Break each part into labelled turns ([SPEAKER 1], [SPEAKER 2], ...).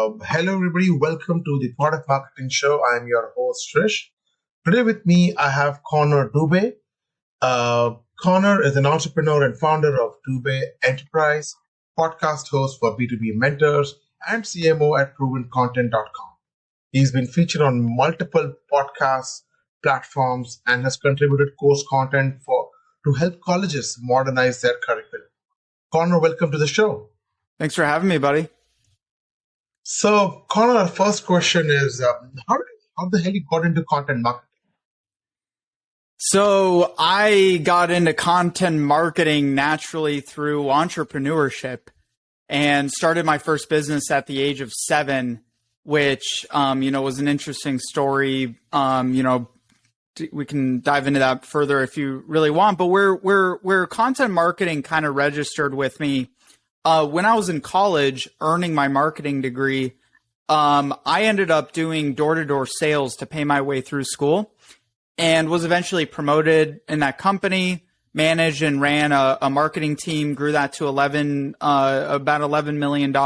[SPEAKER 1] Hello, everybody. Welcome to the Product Marketing Show. I'm your host, Trish. Today with me, I have Connor Dube. Connor is an entrepreneur and founder of Dube Enterprise, podcast host for B2B mentors, and CMO at provencontent.com. He's been featured on multiple podcast platforms and has contributed course content to help colleges modernize their curriculum. Connor, welcome to the show.
[SPEAKER 2] Thanks for having me, buddy.
[SPEAKER 1] So, Connor, our first question is, how the hell you got into content marketing?
[SPEAKER 2] So I got into content marketing naturally through entrepreneurship and started my first business at the age of 7, which, was an interesting story. We can dive into that further if you really want, but where content marketing kind of registered with me, when I was in college earning my marketing degree, I ended up doing door-to-door sales to pay my way through school and was eventually promoted in that company, managed and ran a marketing team, grew that to about $11 million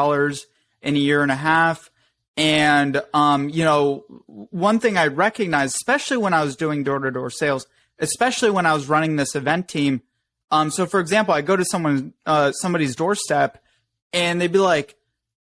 [SPEAKER 2] in a year and a half. And, one thing I recognized, especially when I was doing door-to-door sales, especially when I was running this event team. So for example, I go to somebody's doorstep and they'd be like,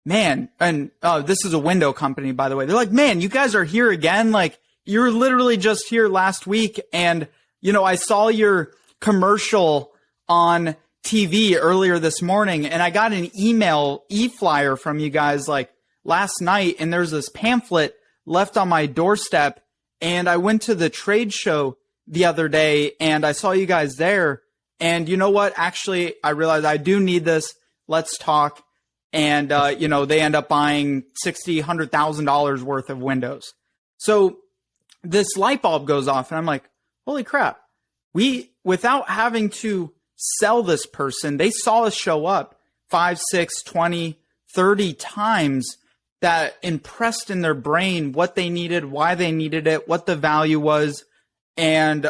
[SPEAKER 2] man, and this is a window company, by the way. They're like, man, you guys are here again. Like, you were literally just here last week. And, I saw your commercial on TV earlier this morning and I got an e-flyer from you guys like last night. And there's this pamphlet left on my doorstep. And I went to the trade show the other day and I saw you guys there. And you know what? Actually, I realized I do need this. Let's talk. And, they end up buying $60,000, $100,000 worth of windows. So this light bulb goes off and I'm like, holy crap. Without having to sell this person, they saw us show up 5, 6, 20, 30 times. That impressed in their brain what they needed, why they needed it, what the value was. And,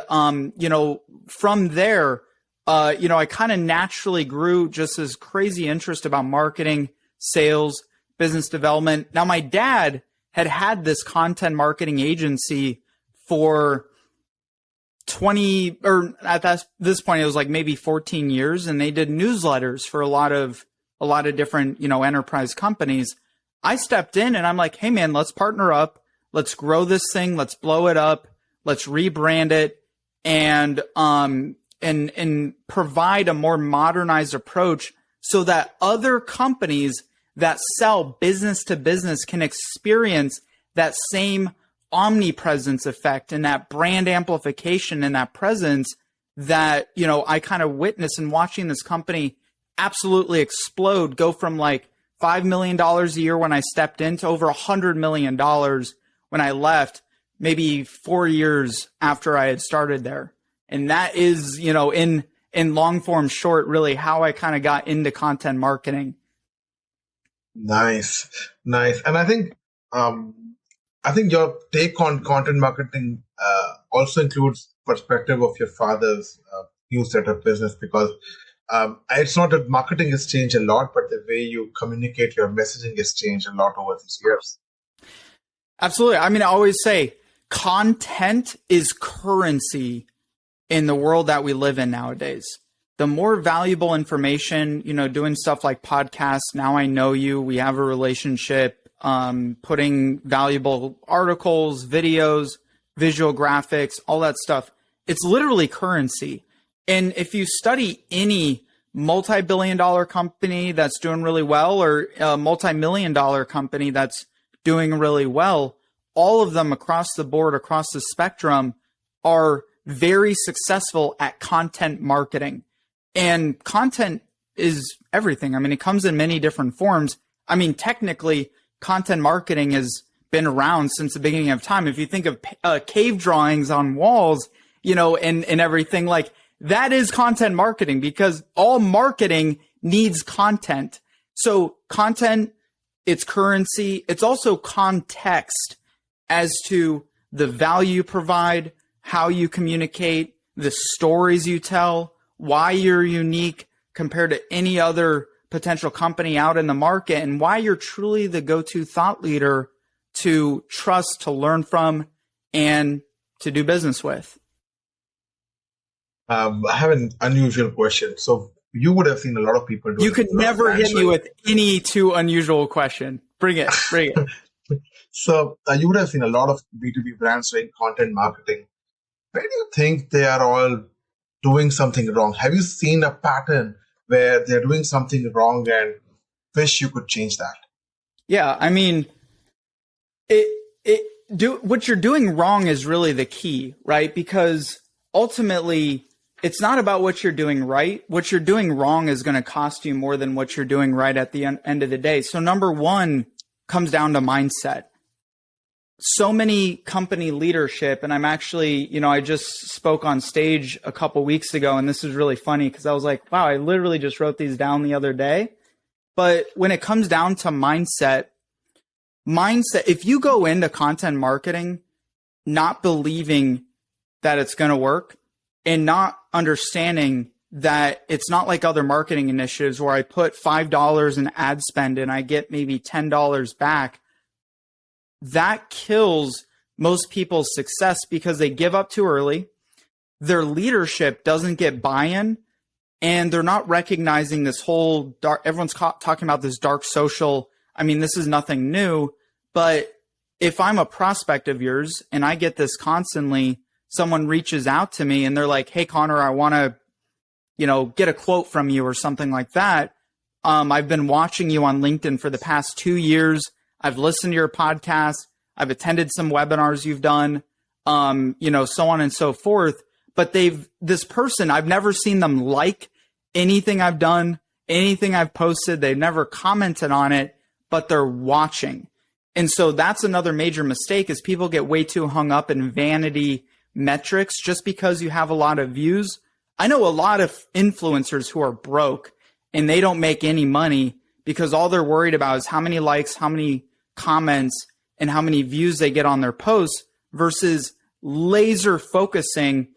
[SPEAKER 2] from there, I kind of naturally grew just this crazy interest about marketing, sales, business development. Now, my dad had this content marketing agency for 20, or at this point, it was like maybe 14 years. And they did newsletters for a lot of different, enterprise companies. I stepped in and I'm like, hey man, let's partner up. Let's grow this thing. Let's blow it up. Let's rebrand it and provide a more modernized approach so that other companies that sell business to business can experience that same omnipresence effect and that brand amplification and that presence that, I kind of witnessed in watching this company absolutely explode, go from like $5 million a year when I stepped in to over $100 million when I left, maybe 4 years after I had started there. And that is, in long form short, really how I kind of got into content marketing.
[SPEAKER 1] Nice. And I think your take on content marketing also includes perspective of your father's new set of business, because it's not that marketing has changed a lot, but the way you communicate your messaging has changed a lot over these years.
[SPEAKER 2] Absolutely. I mean, I always say content is currency in the world that we live in nowadays. The more valuable information, doing stuff like podcasts, now I know you, we have a relationship, putting valuable articles, videos, visual graphics, all that stuff. It's literally currency. And if you study any multi-billion-dollar company that's doing really well or a multi-million-dollar company that's doing really well, all of them across the board, across the spectrum, are very successful at content marketing. And content is everything. I mean, it comes in many different forms. I mean, technically, content marketing has been around since the beginning of time. If you think of cave drawings on walls, and everything, like, that is content marketing, because all marketing needs content. So content, it's currency. It's also context as to the value you provide, how you communicate, the stories you tell, why you're unique compared to any other potential company out in the market and why you're truly the go-to thought leader to trust, to learn from, and to do business with.
[SPEAKER 1] I have an unusual question. So you would have seen a lot of people doing.
[SPEAKER 2] You could never hit me with any too unusual question. Bring it.
[SPEAKER 1] So you would have seen a lot of B2B brands doing content marketing. Where do you think they are all doing something wrong? Have you seen a pattern where they're doing something wrong and wish you could change that?
[SPEAKER 2] Yeah, I mean, what you're doing wrong is really the key, right? Because ultimately, it's not about what you're doing right. What you're doing wrong is going to cost you more than what you're doing right at the end of the day. So number one comes down to mindset. So many company leadership, and I'm actually, I just spoke on stage a couple weeks ago, and this is really funny because I was like, wow, I literally just wrote these down the other day. But when it comes down to mindset, if you go into content marketing not believing that it's going to work and not understanding that it's not like other marketing initiatives where I put $5 in ad spend and I get maybe $10 back, that kills most people's success because they give up too early. Their leadership doesn't get buy-in, and they're not recognizing this whole dark, everyone's talking about this dark social. I mean, this is nothing new, but if I'm a prospect of yours and I get this constantly, someone reaches out to me and they're like, hey, Connor, I want to, get a quote from you or something like that. I've been watching you on LinkedIn for the past 2 years. I've listened to your podcast. I've attended some webinars you've done, so on and so forth. But this person, I've never seen them like anything I've done, anything I've posted. They've never commented on it, but they're watching. And so that's another major mistake is people get way too hung up in vanity metrics just because you have a lot of views. I know a lot of influencers who are broke and they don't make any money because all they're worried about is how many likes, how many comments, and how many views they get on their posts versus laser focusing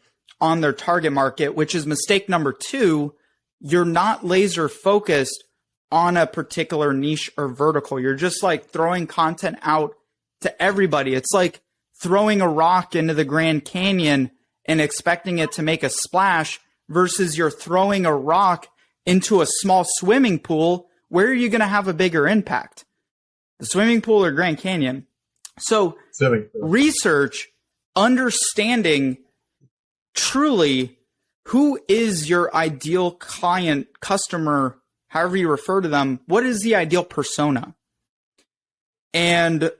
[SPEAKER 2] on their target market, which is mistake number 2. You're not laser focused on a particular niche or vertical. You're just like throwing content out to everybody. It's like throwing a rock into the Grand Canyon and expecting it to make a splash versus you're throwing a rock into a small swimming pool. Where are you going to have a bigger impact? The swimming pool or Grand Canyon? So research, understanding truly who is your ideal client, customer, however you refer to them, what is the ideal persona? And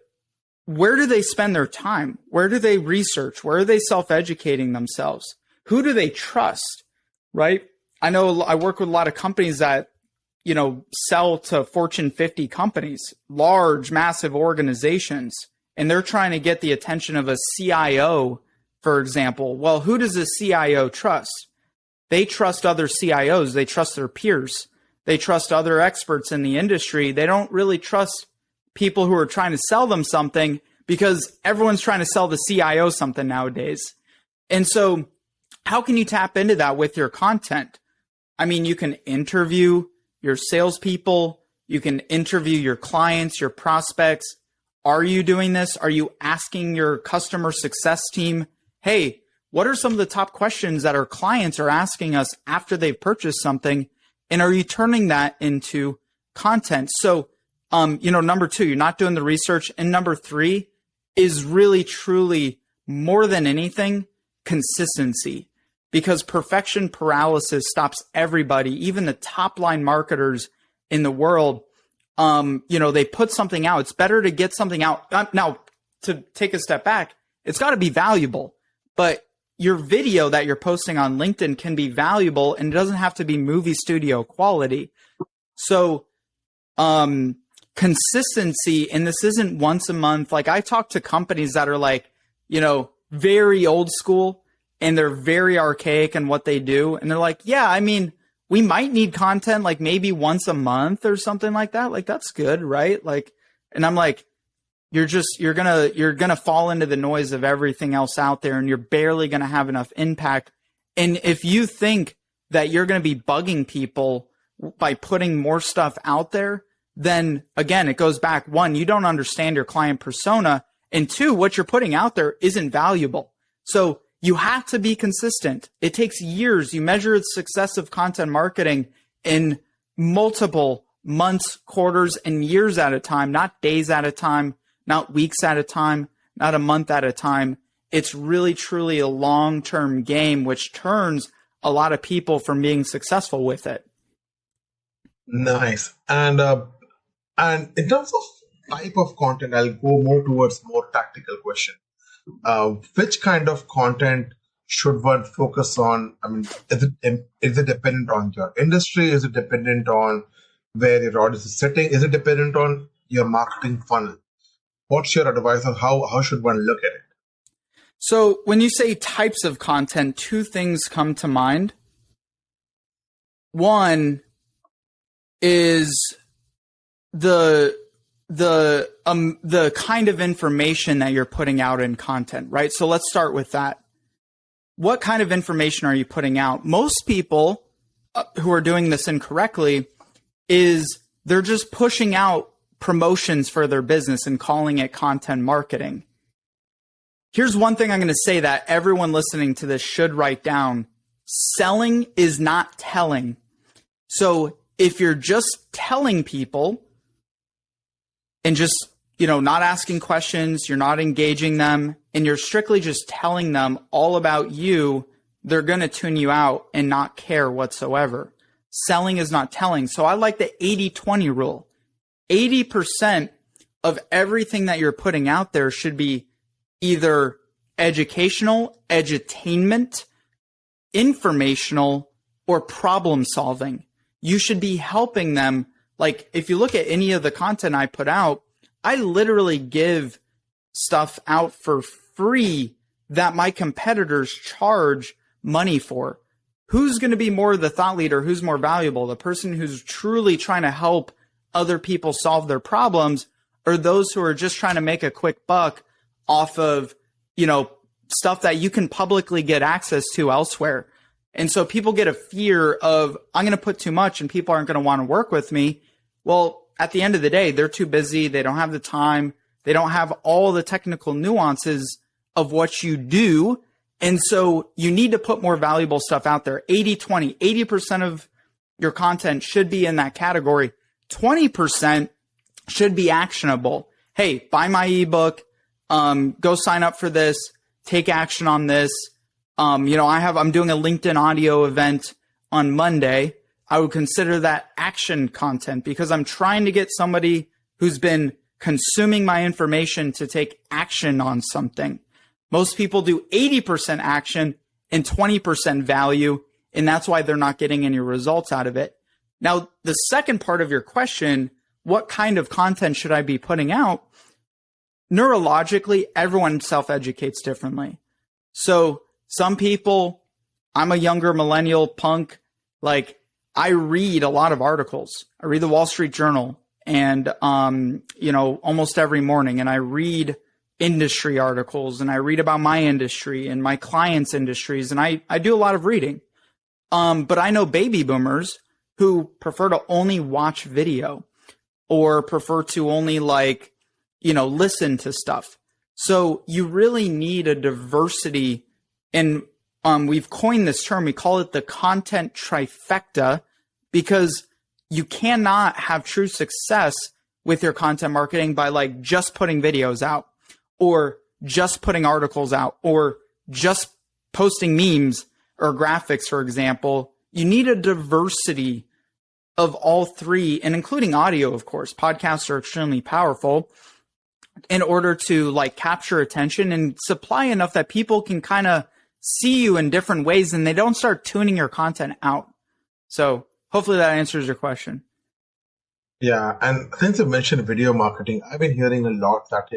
[SPEAKER 2] where do they spend their time? Where do they research? Where are they self-educating themselves? Who do they trust, right? I know I work with a lot of companies that, sell to Fortune 50 companies, large, massive organizations, and they're trying to get the attention of a CIO, for example. Well, who does a CIO trust? They trust other CIOs. They trust their peers. They trust other experts in the industry. They don't really trust people who are trying to sell them something because everyone's trying to sell the CIO something nowadays. And so how can you tap into that with your content? I mean, you can interview your salespeople. You can interview your clients, your prospects. Are you doing this? Are you asking your customer success team, hey, what are some of the top questions that our clients are asking us after they've purchased something? And are you turning that into content? So, number 2, you're not doing the research. And number 3 is really, truly, more than anything, consistency. Because perfection paralysis stops everybody, even the top line marketers in the world. They put something out. It's better to get something out. Now, to take a step back, it's got to be valuable. But your video that you're posting on LinkedIn can be valuable, and it doesn't have to be movie studio quality. So consistency, and this isn't once a month. Like I talk to companies that are like, very old school, and they're very archaic in what they do. And they're like, yeah, I mean, we might need content like maybe once a month or something like that. Like that's good, right? Like, and I'm like, you're gonna fall into the noise of everything else out there, and you're barely gonna have enough impact. And if you think that you're gonna be bugging people by putting more stuff out there, then again, it goes back. One, you don't understand your client persona. And two, what you're putting out there isn't valuable. So you have to be consistent. It takes years. You measure the success of content marketing in multiple months, quarters, and years at a time, not days at a time, not weeks at a time, not a month at a time. It's really, truly a long-term game, which turns a lot of people from being successful with it.
[SPEAKER 1] Nice. And in terms of type of content, I'll go more towards more tactical question. Which kind of content should one focus on? I mean, is it dependent on your industry? Is it dependent on where your audience is sitting? Is it dependent on your marketing funnel? What's your advice on how should one look at it?
[SPEAKER 2] So when you say types of content, two things come to mind. One is the kind of information that you're putting out in content, right? So let's start with that. What kind of information are you putting out? Most people who are doing this incorrectly is they're just pushing out promotions for their business and calling it content marketing. Here's one thing I'm going to say that everyone listening to this should write down. Selling is not telling. So if you're just telling people and just, not asking questions, you're not engaging them, and you're strictly just telling them all about you, they're going to tune you out and not care whatsoever. Selling is not telling. So I like the 80-20 rule. 80% of everything that you're putting out there should be either educational, edutainment, informational, or problem solving. You should be helping them. Like if you look at any of the content I put out, I literally give stuff out for free that my competitors charge money for. Who's going to be more the thought leader? Who's more valuable? The person who's truly trying to help other people solve their problems, or those who are just trying to make a quick buck off of, stuff that you can publicly get access to elsewhere. And so people get a fear of, I'm going to put too much and people aren't going to want to work with me. Well, at the end of the day, they're too busy. They don't have the time. They don't have all the technical nuances of what you do. And so you need to put more valuable stuff out there. 80-20, 80% of your content should be in that category. 20% should be actionable. Hey, buy my ebook. Go sign up for this. Take action on this. I'm doing a LinkedIn audio event on Monday. I would consider that action content because I'm trying to get somebody who's been consuming my information to take action on something. Most people do 80% action and 20% value, and that's why they're not getting any results out of it. Now, the second part of your question, what kind of content should I be putting out? Neurologically, everyone self-educates differently. So some people, I'm a younger millennial punk, I read a lot of articles. I read the Wall Street Journal and, almost every morning, and I read industry articles and I read about my industry and my clients' industries. And I do a lot of reading. But I know baby boomers who prefer to only watch video or prefer to only listen to stuff. So you really need a diversity. And we've coined this term. We call it the content trifecta because you cannot have true success with your content marketing by just putting videos out or just putting articles out or just posting memes or graphics, for example. You need a diversity of all three, and including audio, of course. Podcasts are extremely powerful in order to capture attention and supply enough that people can kind of see you in different ways and they don't start tuning your content out. So hopefully that answers your question.
[SPEAKER 1] Yeah. And since you mentioned video marketing, I've been hearing a lot that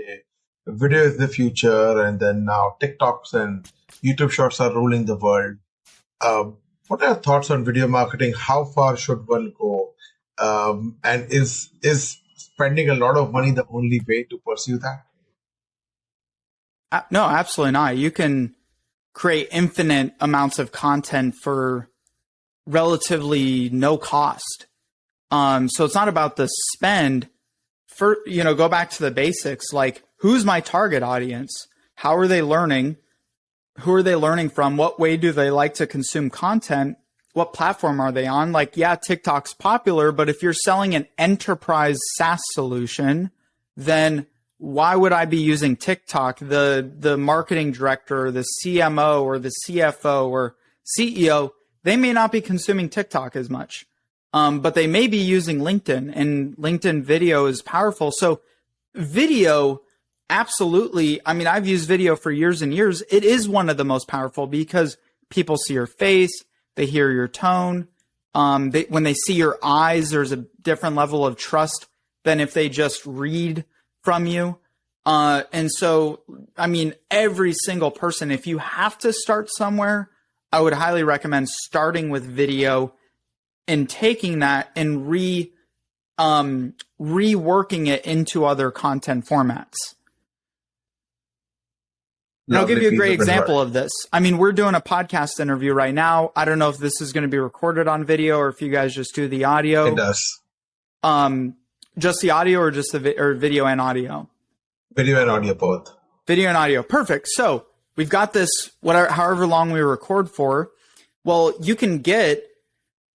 [SPEAKER 1] video is the future, and then now TikToks and YouTube Shorts are ruling the world. What are your thoughts on video marketing? How far should one go? And is spending a lot of money the only way to pursue that?
[SPEAKER 2] No, absolutely not. You can create infinite amounts of content for relatively no cost. So it's not about the spend. For, go back to the basics, like who's my target audience? How are they learning? Who are they learning from? What way do they like to consume content? What platform are they on? Like, yeah, TikTok's popular, but if you're selling an enterprise SaaS solution, then why would I be using TikTok? The marketing director, the CMO or the CFO or CEO, they may not be consuming TikTok as much. But they may be using LinkedIn, and LinkedIn video is powerful. So video, absolutely. I mean, I've used video for years and years. It is one of the most powerful because people see your face, they hear your tone. When they see your eyes, there's a different level of trust than if they just read from you. And so, I mean, every single person, if you have to start somewhere, I would highly recommend starting with video and taking that and reworking it into other content formats. And I'll give you a great example of this. I mean, we're doing a podcast interview right now. I don't know if this is going to be recorded on video or if you guys just do the audio.
[SPEAKER 1] It does.
[SPEAKER 2] Just the audio or just or video and audio?
[SPEAKER 1] Video and audio both.
[SPEAKER 2] Video and audio. Perfect. So we've got this, however long we record for. Well, you can get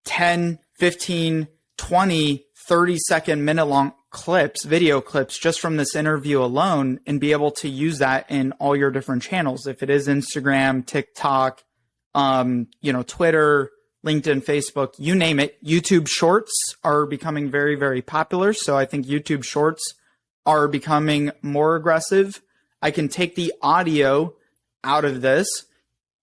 [SPEAKER 2] 10, 15, 20, 30-second, minute-long clips, video clips, just from this interview alone, and be able to use that in all your different channels. If it is Instagram, TikTok, Twitter, LinkedIn, Facebook, you name it. YouTube Shorts are becoming very, very popular. So I think YouTube Shorts are becoming more aggressive. I can take the audio out of this,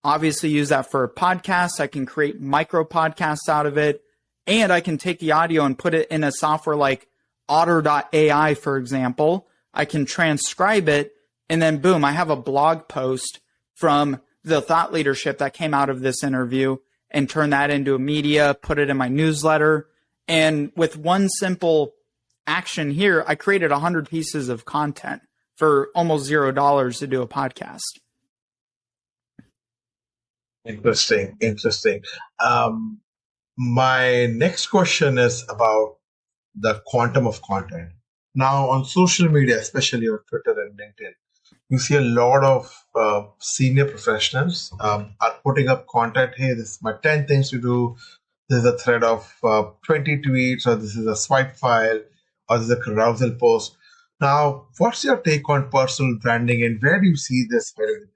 [SPEAKER 2] obviously use that for a podcast. I can create micro podcasts out of it. And I can take the audio and put it in a software like Otter.ai, for example. I can transcribe it, and then boom, I have a blog post from the thought leadership that came out of this interview and turn that into a media, put it in my newsletter. And with one simple action here, I created 100 pieces of content for almost $0 to do a podcast.
[SPEAKER 1] Interesting. My next question is about the quantum of content. Now, on social media, especially on Twitter and LinkedIn, you see a lot of senior professionals are putting up content. Hey, this is my 10 things to do. This is a thread of 20 tweets, or this is a swipe file, or this is a carousel post. Now, what's your take on personal branding, and where do you see this headed in the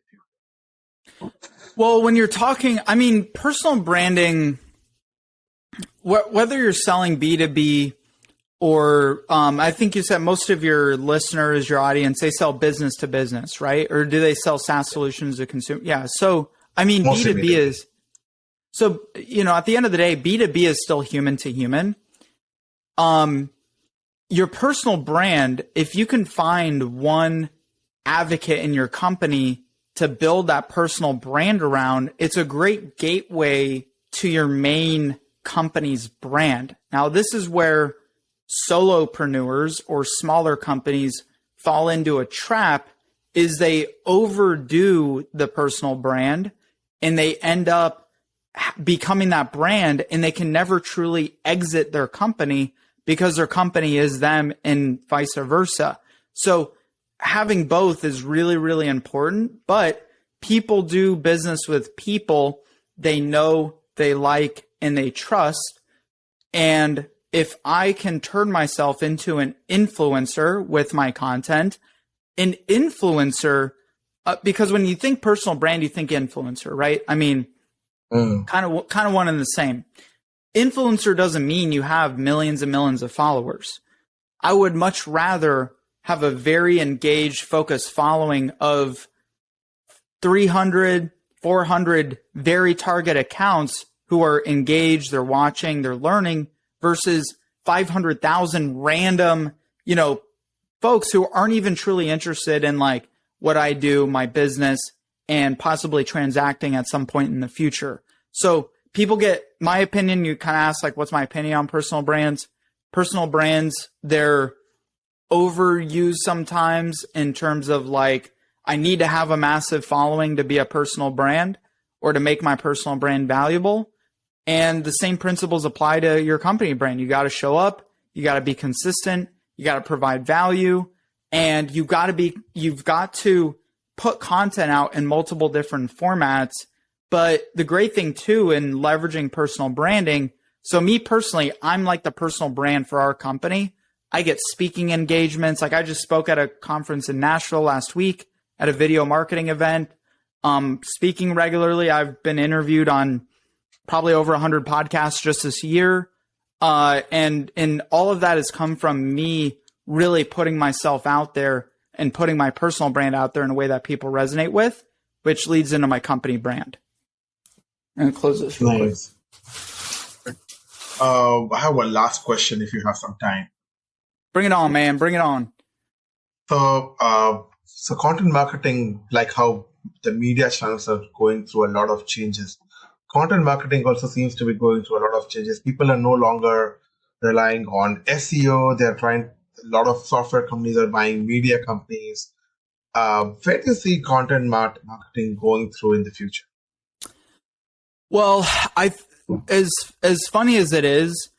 [SPEAKER 1] future?
[SPEAKER 2] Well, when you're talking, I mean, personal branding, whether you're selling B2B or I think you said most of your listeners, your audience, they sell business to business, right? Or do they sell SaaS solutions to consumer? Yeah. So, I mean, mostly B2B is, so, at the end of the day, B2B is still human to human. Your personal brand, if you can find one advocate in your company to build that personal brand around, it's a great gateway to your main company's brand. Now, this is where solopreneurs or smaller companies fall into a trap, is they overdo the personal brand and they end up becoming that brand, and they can never truly exit their company because their company is them and vice versa. So having both is really, really important, but people do business with people they know, they like, and they trust. And if I can turn myself into an influencer with my content, an influencer, because when you think personal brand, you think influencer, right? I mean, kind of one and the same. Influencer doesn't mean you have millions and millions of followers. I would much rather have a very engaged, focused following of 300, 400 very target accounts who are engaged, they're watching, they're learning, versus 500,000 random, folks who aren't even truly interested in like what I do, my business, and possibly transacting at some point in the future. So people get my opinion. You kind of ask like, what's my opinion on personal brands? Personal brands, they're overused sometimes in terms of like, I need to have a massive following to be a personal brand or to make my personal brand valuable. And the same principles apply to your company brand. You got to show up, you got to be consistent, you got to provide value, and you've got to put content out in multiple different formats. But the great thing too in leveraging personal branding, so me personally, I'm like the personal brand for our company. I get speaking engagements. Like I just spoke at a conference in Nashville last week at a video marketing event. Speaking regularly. I've been interviewed on probably over 100 podcasts just this year. And all of that has come from me really putting myself out there and putting my personal brand out there in a way that people resonate with, which leads into my company brand. And close this real quick.
[SPEAKER 1] I have one last question if you have some time.
[SPEAKER 2] Bring it on, man. Bring it on.
[SPEAKER 1] So content marketing, like how the media channels are going through a lot of changes. Content marketing also seems to be going through a lot of changes. People are no longer relying on SEO. A lot of software companies are buying media companies. Where do you see content marketing going through in the future?
[SPEAKER 2] Well, as funny as it is,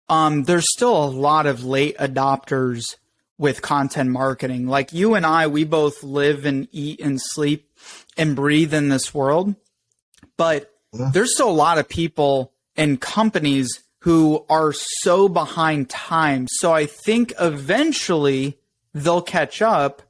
[SPEAKER 2] there's still a lot of late adopters with content marketing. Like you and I, we both live and eat and sleep and breathe in this world. But there's still a lot of people and companies who are so behind time. So I think eventually they'll catch up.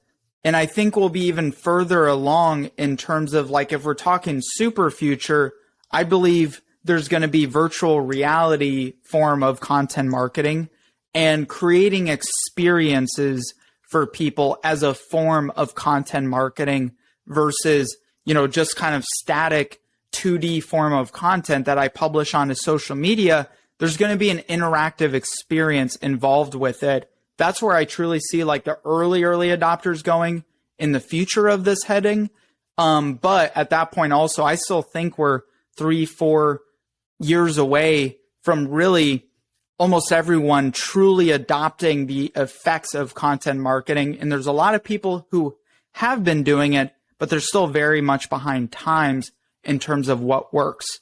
[SPEAKER 2] And I think we'll be even further along in terms of like, if we're talking super future, I believe there's going to be virtual reality form of content marketing and creating experiences for people as a form of content marketing versus, just kind of static 2D form of content that I publish onto social media. There's going to be an interactive experience involved with it. That's where I truly see like the early adopters going in the future of this heading. But at that point also, I still think we're 3-4 years away from really almost everyone truly adopting the effects of content marketing. And there's a lot of people who have been doing it, but they're still very much behind times in terms of what works.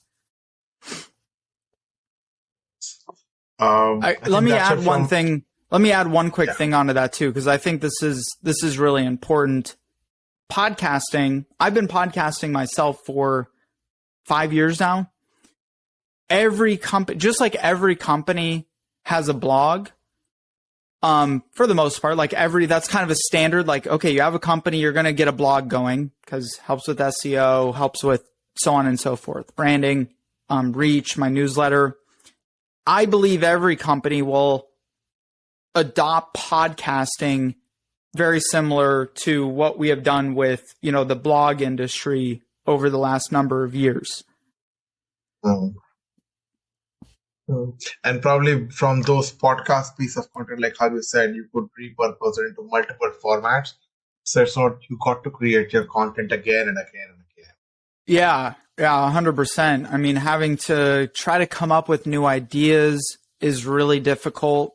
[SPEAKER 2] Let me add one thing. Let me add one quick thing onto that too, because I think this is really important. Podcasting. I've been podcasting myself for 5 years now. Every company, just like every company has a blog, for the most part, that's kind of a standard, like, okay, you have a company, you're going to get a blog going because helps with SEO, helps with so on and so forth, branding, reach, my newsletter. I believe every company will adopt podcasting very similar to what we have done with, the blog industry over the last number of years.
[SPEAKER 1] And probably from those podcast piece of content, like how you said, you could repurpose it into multiple formats. So it's not, you got to create your content again and again and again.
[SPEAKER 2] Yeah, 100%. I mean, having to try to come up with new ideas is really difficult.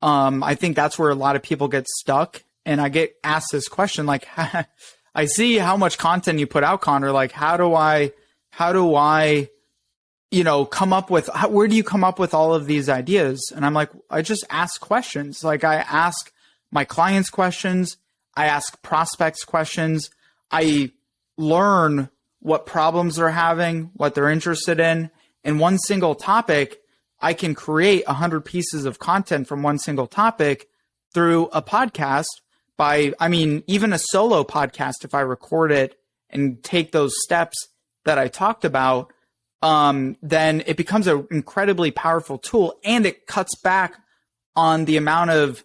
[SPEAKER 2] I think that's where a lot of people get stuck. And I get asked this question, like, I see how much content you put out, Connor. Like, how do I come up with, where do you come up with all of these ideas? And I'm like, I just ask questions. Like I ask my clients questions. I ask prospects questions. I learn what problems they're having, what they're interested in. In one single topic, I can create 100 pieces of content from one single topic through a podcast even a solo podcast, if I record it and take those steps that I talked about, then it becomes an incredibly powerful tool, and it cuts back on the amount of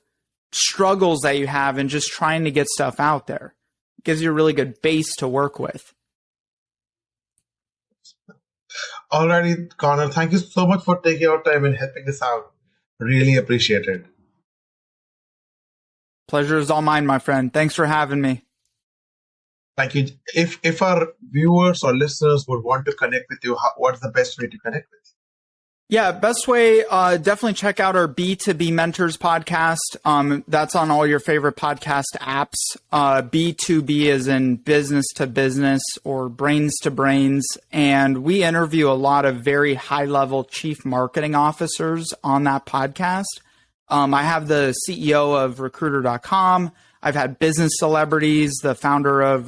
[SPEAKER 2] struggles that you have in just trying to get stuff out there. It gives you a really good base to work with.
[SPEAKER 1] Alrighty, Connor, thank you so much for taking your time and helping us out. Really appreciate it.
[SPEAKER 2] Pleasure is all mine, my friend. Thanks for having me.
[SPEAKER 1] Thank you. If our viewers or listeners would want to connect with you, what's the best way to connect with you?
[SPEAKER 2] Yeah, best way, definitely check out our B2B Mentors podcast. That's on all your favorite podcast apps. B2B is in business to business or brains to brains. And we interview a lot of very high level chief marketing officers on that podcast. I have the CEO of recruiter.com. I've had business celebrities, the founder of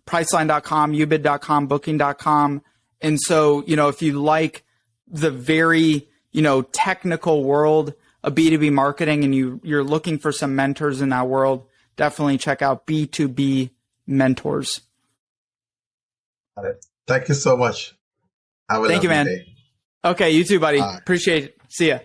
[SPEAKER 2] Priceline.com, ubid.com, booking.com. And so, if you like the very, technical world of B2B marketing and you're looking for some mentors in that world, definitely check out B2B Mentors.
[SPEAKER 1] Got it. Thank you so much. Have a
[SPEAKER 2] Thank you, man.
[SPEAKER 1] day.
[SPEAKER 2] Okay, you too, buddy. Appreciate it. See ya.